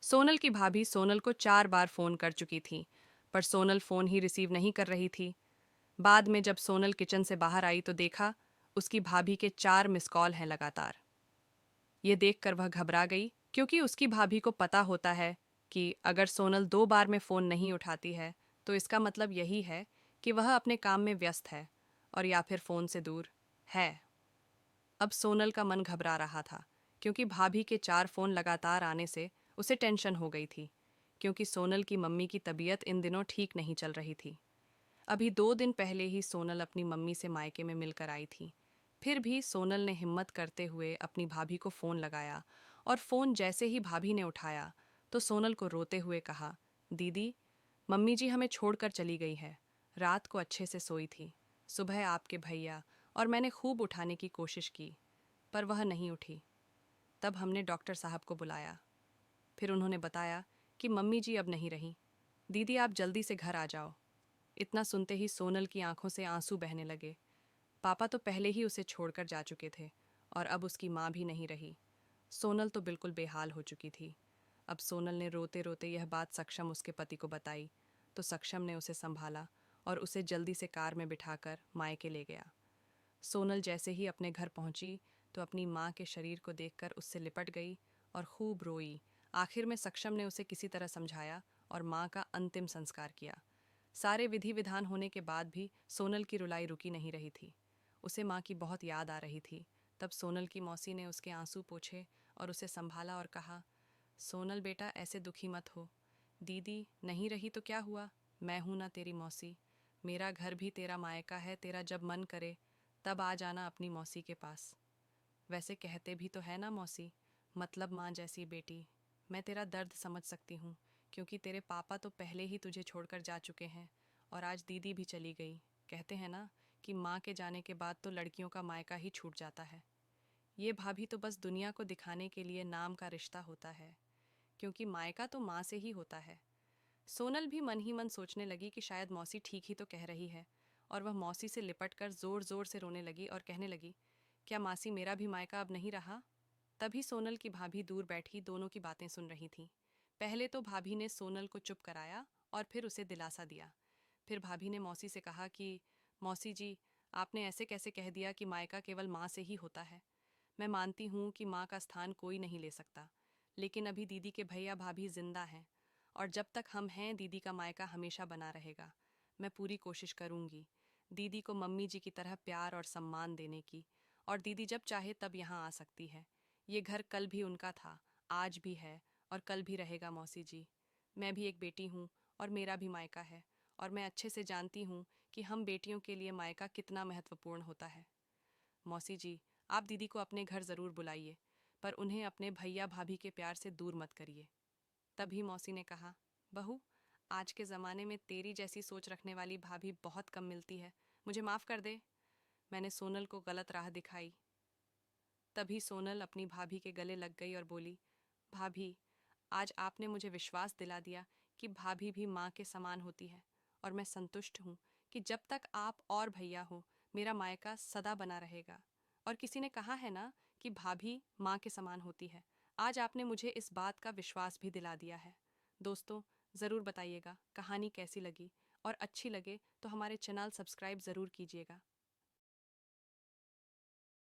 सोनल की भाभी सोनल को 4 बार फोन कर चुकी थी, पर सोनल फोन ही रिसीव नहीं कर रही थी। बाद में जब सोनल किचन से बाहर आई तो देखा उसकी भाभी के 4 मिस कॉल हैं लगातार। ये देखकर वह घबरा गई, क्योंकि उसकी भाभी को पता होता है कि अगर सोनल 2 बार में फोन नहीं उठाती है तो इसका मतलब यही है कि वह अपने काम में व्यस्त है और या फिर फोन से दूर है। अब सोनल का मन घबरा रहा था, क्योंकि भाभी के 4 फोन लगातार आने से उसे टेंशन हो गई थी, क्योंकि सोनल की मम्मी की तबीयत इन दिनों ठीक नहीं चल रही थी। अभी 2 दिन पहले ही सोनल अपनी मम्मी से मायके में मिलकर आई थी। फिर भी सोनल ने हिम्मत करते हुए अपनी भाभी को फ़ोन लगाया, और फ़ोन जैसे ही भाभी ने उठाया तो सोनल को रोते हुए कहा, दीदी, मम्मी जी हमें छोड़कर चली गई है। रात को अच्छे से सोई थी। सुबह आपके भैया और मैंने खूब उठाने की कोशिश की, पर वह नहीं उठी। तब हमने डॉक्टर साहब को बुलाया। फिर उन्होंने बताया कि मम्मी जी अब नहीं रहीं। दीदी, आप जल्दी से घर आ जाओ। इतना सुनते ही सोनल की आंखों से आंसू बहने लगे। पापा तो पहले ही उसे छोड़कर जा चुके थे, और अब उसकी माँ भी नहीं रही। सोनल तो बिल्कुल बेहाल हो चुकी थी। अब सोनल ने रोते रोते यह बात सक्षम उसके पति को बताई, तो सक्षम ने उसे संभाला और उसे जल्दी से कार में बिठाकर मायके ले गया। सोनल जैसे ही अपने घर पहुंची तो अपनी माँ के शरीर को देखकर उससे लिपट गई और खूब रोई। आखिर में सक्षम ने उसे किसी तरह समझाया और माँ का अंतिम संस्कार किया। सारे विधि विधान होने के बाद भी सोनल की रुलाई रुकी नहीं रही थी। उसे माँ की बहुत याद आ रही थी। तब सोनल की मौसी ने उसके आंसू पोंछे और उसे संभाला और कहा, सोनल बेटा, ऐसे दुखी मत हो। दीदी नहीं रही तो क्या हुआ, मैं हूं ना तेरी मौसी। मेरा घर भी तेरा मायका है। तेरा जब मन करे तब आ जाना अपनी मौसी के पास। वैसे कहते भी तो है ना मौसी, मतलब माँ जैसी बेटी। मैं तेरा दर्द समझ सकती हूँ, क्योंकि तेरे पापा तो पहले ही तुझे छोड़कर जा चुके हैं और आज दीदी भी चली गई। कहते हैं ना कि माँ के जाने के बाद तो लड़कियों का मायका ही छूट जाता है। ये भाभी तो बस दुनिया को दिखाने के लिए नाम का रिश्ता होता है, क्योंकि मायका तो माँ से ही होता है। सोनल भी मन ही मन सोचने लगी कि शायद मौसी ठीक ही तो कह रही है, और वह मौसी से लिपटकर जोर जोर से रोने लगी और कहने लगी, क्या मासी, मेरा भी मायका अब नहीं रहा? तभी सोनल की भाभी दूर बैठी दोनों की बातें सुन रही थी। पहले तो भाभी ने सोनल को चुप कराया और फिर उसे दिलासा दिया। फिर भाभी ने मौसी से कहा कि मौसी जी, आपने ऐसे कैसे कह दिया कि मायका केवल माँ से ही होता है। मैं मानती हूँ कि माँ का स्थान कोई नहीं ले सकता, लेकिन अभी दीदी के भैया भाभी जिंदा हैं, और जब तक हम हैं दीदी का मायका हमेशा बना रहेगा। मैं पूरी कोशिश करूँगी दीदी को मम्मी जी की तरह प्यार और सम्मान देने की, और दीदी जब चाहे तब यहाँ आ सकती है। ये घर कल भी उनका था, आज भी है और कल भी रहेगा मौसी जी। मैं भी एक बेटी हूँ और मेरा भी मायका है, और मैं अच्छे से जानती हूँ कि हम बेटियों के लिए मायका कितना महत्वपूर्ण होता है। मौसी जी, आप दीदी को अपने घर ज़रूर बुलाइए, पर उन्हें अपने भैया भाभी के प्यार से दूर मत करिए। तभी मौसी ने कहा, बहू, आज के ज़माने में तेरी जैसी सोच रखने वाली भाभी बहुत कम मिलती है। मुझे माफ़ कर दे, मैंने सोनल को गलत राह दिखाई। तभी सोनल अपनी भाभी के गले लग गई और बोली, भाभी, आज आपने मुझे विश्वास दिला दिया कि भाभी भी माँ के समान होती है, और मैं संतुष्ट हूँ कि जब तक आप और भैया हो मेरा मायका सदा बना रहेगा। और किसी ने कहा है ना कि भाभी माँ के समान होती है। आज आपने मुझे इस बात का विश्वास भी दिला दिया है। दोस्तों, ज़रूर बताइएगा कहानी कैसी लगी, और अच्छी लगे तो हमारे चैनल सब्सक्राइब ज़रूर कीजिएगा।